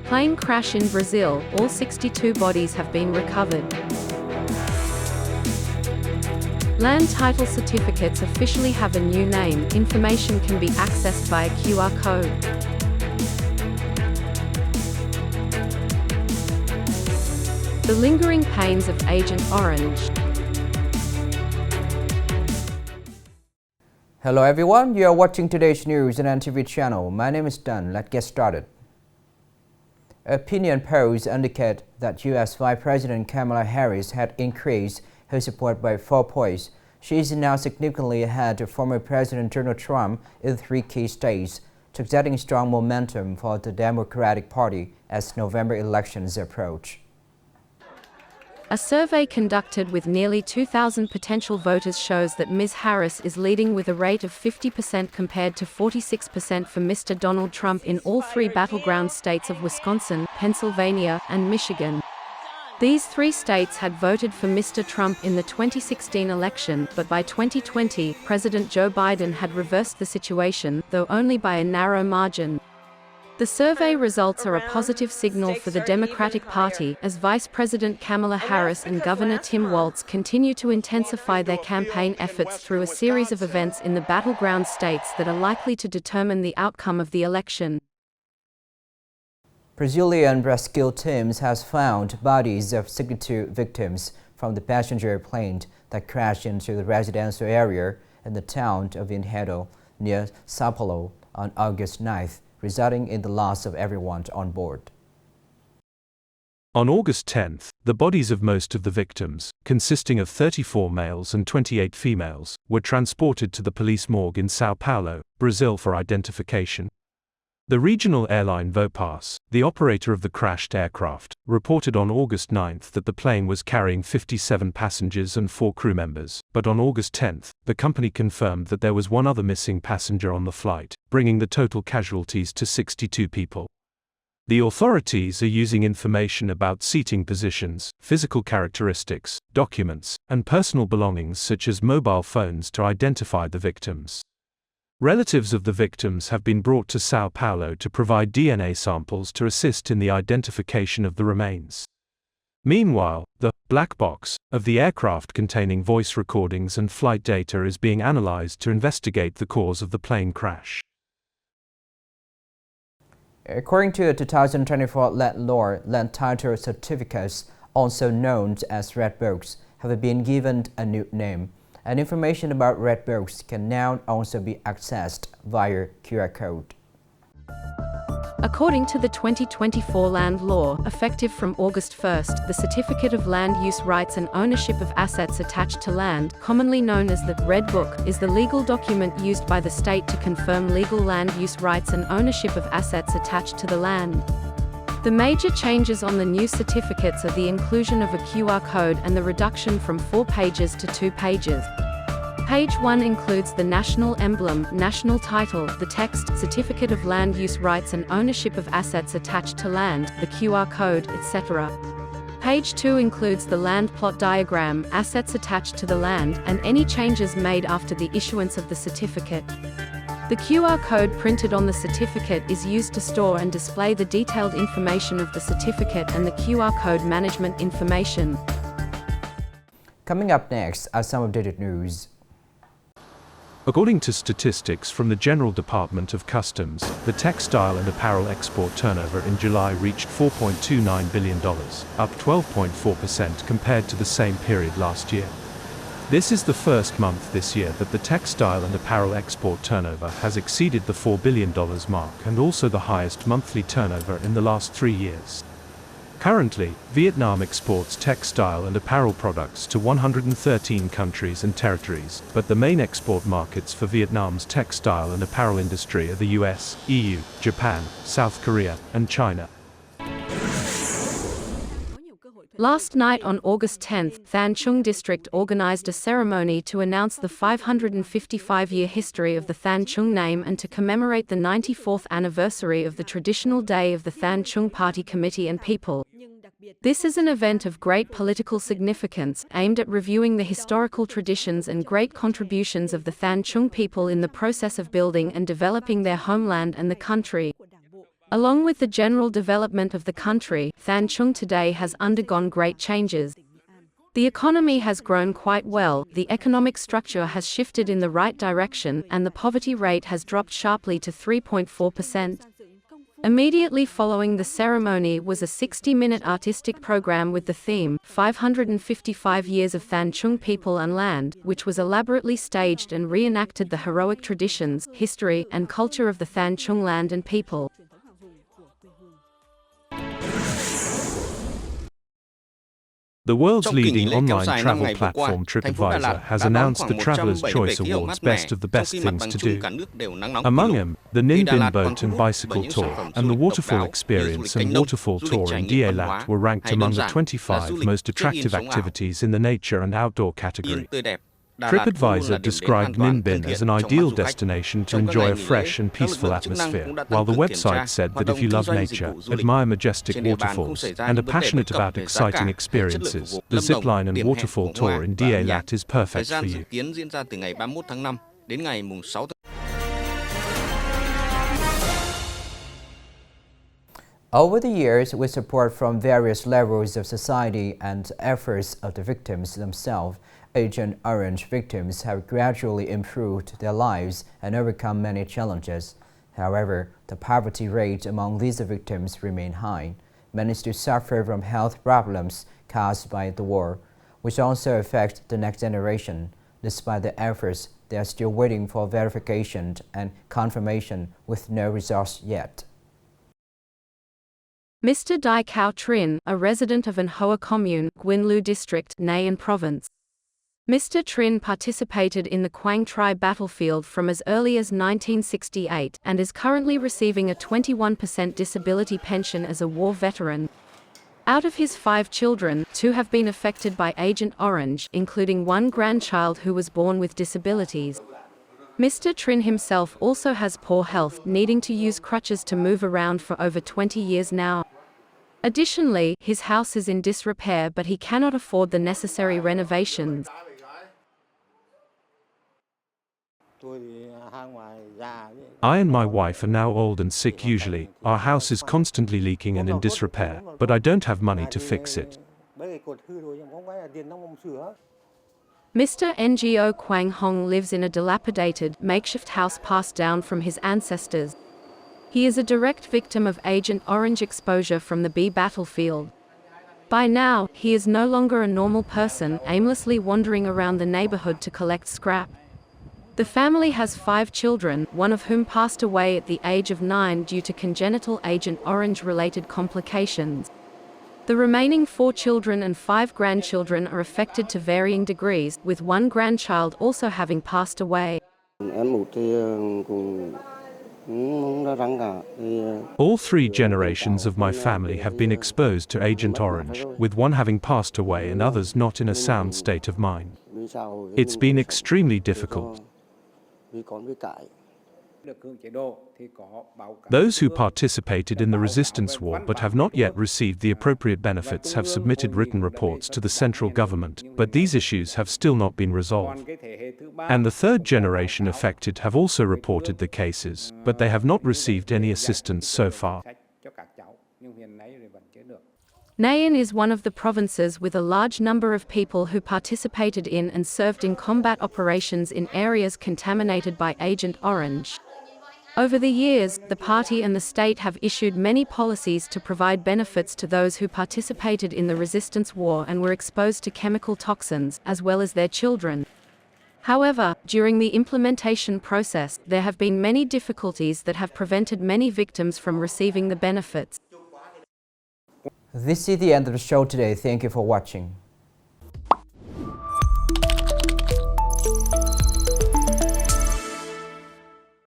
Plane crash in Brazil, all 62 bodies have been recovered. Land title certificates officially have a new name. Information can be accessed via QR code. The lingering pains of Agent Orange. Hello everyone, you are watching today's news on NTV channel. My name is Đăng. Let's get started. Opinion polls indicate that U.S. Vice President Kamala Harris had increased her support by 4 points. She is now significantly ahead of former President Donald Trump in 3 key states, suggesting strong momentum for the Democratic Party as November elections approach. A survey conducted with nearly 2,000 potential voters shows that Ms. Harris is leading with a rate of 50% compared to 46% for Mr. Donald Trump in all 3 battleground states of Wisconsin, Pennsylvania, and Michigan. These 3 states had voted for Mr. Trump in the 2016 election, but by 2020, President Joe Biden had reversed the situation, though only by a narrow margin. The survey results are a positive signal for the Democratic Party, as Vice President Kamala Harris and Governor Tim Walz continue to intensify their campaign efforts through a series of events in the battleground states that are likely to determine the outcome of the election. Brazilian rescue teams has found bodies of 62 victims from the passenger plane that crashed into the residential area in the town of Enredo near São Paulo on August 9th, resulting in the loss of everyone on board. On August 10th, the bodies of most of the victims, consisting of 34 males and 28 females, were transported to the police morgue in São Paulo, Brazil for identification. The regional airline Vopass, the operator of the crashed aircraft, reported on August 9th that the plane was carrying 57 passengers and 4 crew members, but on August 10th, the company confirmed that there was 1 other missing passenger on the flight, bringing the total casualties to 62 people. The authorities are using information about seating positions, physical characteristics, documents, and personal belongings such as mobile phones to identify the victims. Relatives of the victims have been brought to São Paulo to provide DNA samples to assist in the identification of the remains. Meanwhile, the black box of the aircraft containing voice recordings and flight data is being analyzed to investigate the cause of the plane crash. According to a 2024 land law, land title certificates, also known as red books, have been given a new name. And information about red books can now also be accessed via QR code. According to the 2024 land law, effective from August 1st, the Certificate of Land Use Rights and Ownership of Assets Attached to Land, commonly known as the Red Book, is the legal document used by the state to confirm legal land use rights and ownership of assets attached to the land. The major changes on the new certificates are the inclusion of a QR code and the reduction from 4 pages to 2 pages. Page 1 includes the national emblem, national title, the text, Certificate of Land Use Rights and Ownership of Assets Attached to Land, the QR code, etc. Page 2 includes the land plot diagram, assets attached to the land, and any changes made after the issuance of the certificate. The QR code printed on the certificate is used to store and display the detailed information of the certificate and the QR code management information. Coming up next are some updated news. According to statistics from the General Department of Customs, the textile and apparel export turnover in July reached $4.29 billion, up 12.4% compared to the same period last year. This is the first month this year that the textile and apparel export turnover has exceeded the $4 billion mark and also the highest monthly turnover in the last 3 years. Currently, Vietnam exports textile and apparel products to 113 countries and territories, but the main export markets for Vietnam's textile and apparel industry are the US, EU, Japan, South Korea, and China. Last night on August 10th, Than Chung District organized a ceremony to announce the 555-year history of the Than Chung name and to commemorate the 94th anniversary of the traditional day of the Than Chung Party Committee and people. This is an event of great political significance, aimed at reviewing the historical traditions and great contributions of the Than Chung people in the process of building and developing their homeland and the country. Along with the general development of the country, Chung today has undergone great changes. The economy has grown quite well, the economic structure has shifted in the right direction, and the poverty rate has dropped sharply to 3.4%. Immediately following the ceremony was a 60-minute artistic program with the theme, 555 Years of Chung People and Land, which was elaborately staged and reenacted the heroic traditions, history, and culture of the Chung land and people. The world's leading online travel platform TripAdvisor has announced the Traveller's Choice Awards Best of the Best Things to Do. Among them, the Ninh Bình Boat and Bicycle Tour and the Waterfall Experience and Waterfall Tour in Đà Lạt were ranked among the 25 most attractive activities in the nature and outdoor category. TripAdvisor described Ninh Bình as an ideal destination to enjoy a fresh and peaceful atmosphere, while the website said that if you love nature, admire majestic waterfalls, and are passionate about exciting experiences, the zipline and waterfall tour in Đà Lạt is perfect for you. Over the years, with support from various levels of society and efforts of the victims themselves, Agent Orange victims have gradually improved their lives and overcome many challenges. However, the poverty rate among these victims remains high. Many still suffer from health problems caused by the war, which also affect the next generation. Despite the efforts, they are still waiting for verification and confirmation with no results yet. Mr. Dai Cao Trin, a resident of An Hoa Commune, Nguyen Lu District, Nghệ An Province. Mr. Trin participated in the Quang Tri battlefield from as early as 1968 and is currently receiving a 21% disability pension as a war veteran. Out of his 5 children, 2 have been affected by Agent Orange, including 1 grandchild who was born with disabilities. Mr. Trin himself also has poor health, needing to use crutches to move around for over 20 years now. Additionally, his house is in disrepair, but he cannot afford the necessary renovations. I and my wife are now old and sick usually. Our house is constantly leaking and in disrepair, but I don't have money to fix it. Mr. Ngo Quang Hong lives in a dilapidated, makeshift house passed down from his ancestors. He is a direct victim of Agent Orange exposure from the B battlefield. By now, he is no longer a normal person, aimlessly wandering around the neighborhood to collect scrap. The family has 5 children, one of whom passed away at the age of 9 due to congenital Agent Orange-related complications. The remaining 4 children and 5 grandchildren are affected to varying degrees, with 1 grandchild also having passed away. All 3 generations of my family have been exposed to Agent Orange, with one having passed away and others not in a sound state of mind. It's been extremely difficult. Those who participated in the resistance war but have not yet received the appropriate benefits have submitted written reports to the central government, but these issues have still not been resolved. And the 3rd generation affected have also reported the cases, but they have not received any assistance so far. Nghệ An is one of the provinces with a large number of people who participated in and served in combat operations in areas contaminated by Agent Orange. Over the years, the party and the state have issued many policies to provide benefits to those who participated in the resistance war and were exposed to chemical toxins, as well as their children. However, during the implementation process, there have been many difficulties that have prevented many victims from receiving the benefits. This is the end of the show today. Thank you for watching.